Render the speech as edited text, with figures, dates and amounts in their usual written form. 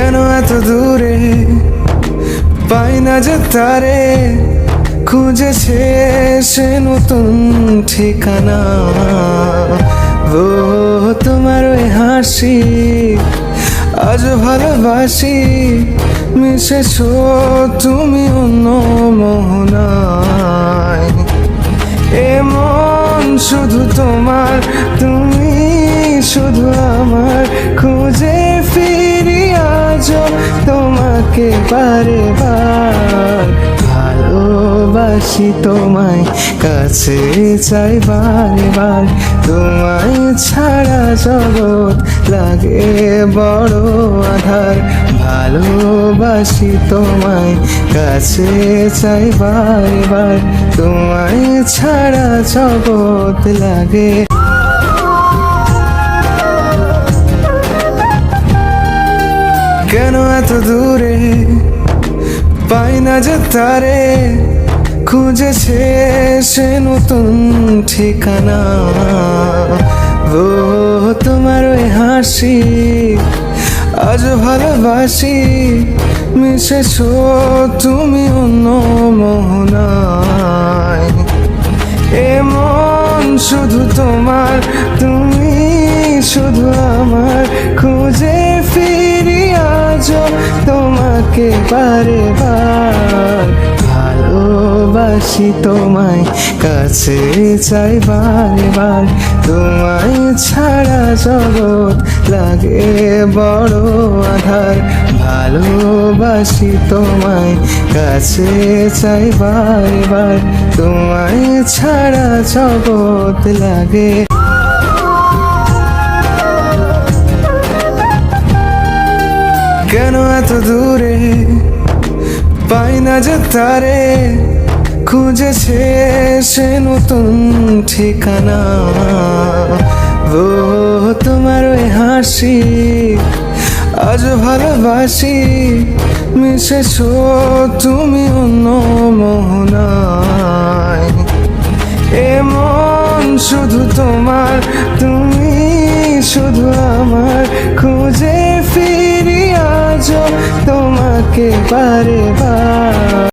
কেন এত দূরে পাই না যে তারে, খুঁজেছে সে নতুন ঠিকানা। ও তোমার ওই হাসি আজ ভালোবাসি, মিশেছো তুমি অন্য মোহনায়। এমন শুধু তোমার, তুমি শুধু আমার, খুঁজে ফিরি আজ তোমাকে বারে বার। ভালোবাসি তোমায়, কাছে চাই বারে বার, তোমায় ছাড়া জগৎ লাগে বড় আধার। ভালোবাসি তোমায়, কাছে চাই বারে বার, তোমায় ছাড়া জগৎ লাগে। কেন এত দূরে পাই না যে তারে, খুঁজেছে সে নতুন ঠিকানা। ও তোমার ওই হাসি আজ ভালোবাসি, মিশেছো তুমি অন্য মোহনায়। এমন শুধু তোমার, তুমি শুধু আমার, খুঁজে ফিরি আজ তোমাকে বারে বার। ভালোবাসি তোমায়, কাছে চাই বারে বার, তোমায় ছাড়া জগৎ লাগে বড় আধার। ভালোবাসি তোমায়, কাছে চাই বারে বার, তোমায় ছাড়া জগৎ লাগে। কেন এত দূরে পাই না যে তারে, খুঁজেছে সে নতুন ঠিকানা। ও তোমার ওই হাসি আজ ভালোবাসি, মিশেছো তুমি অন্য মোহনায়। এমন শুধু তোমার, তুমি শুধু আমার, খুঁজে ফিরি আজ তোমাকে বারে বার।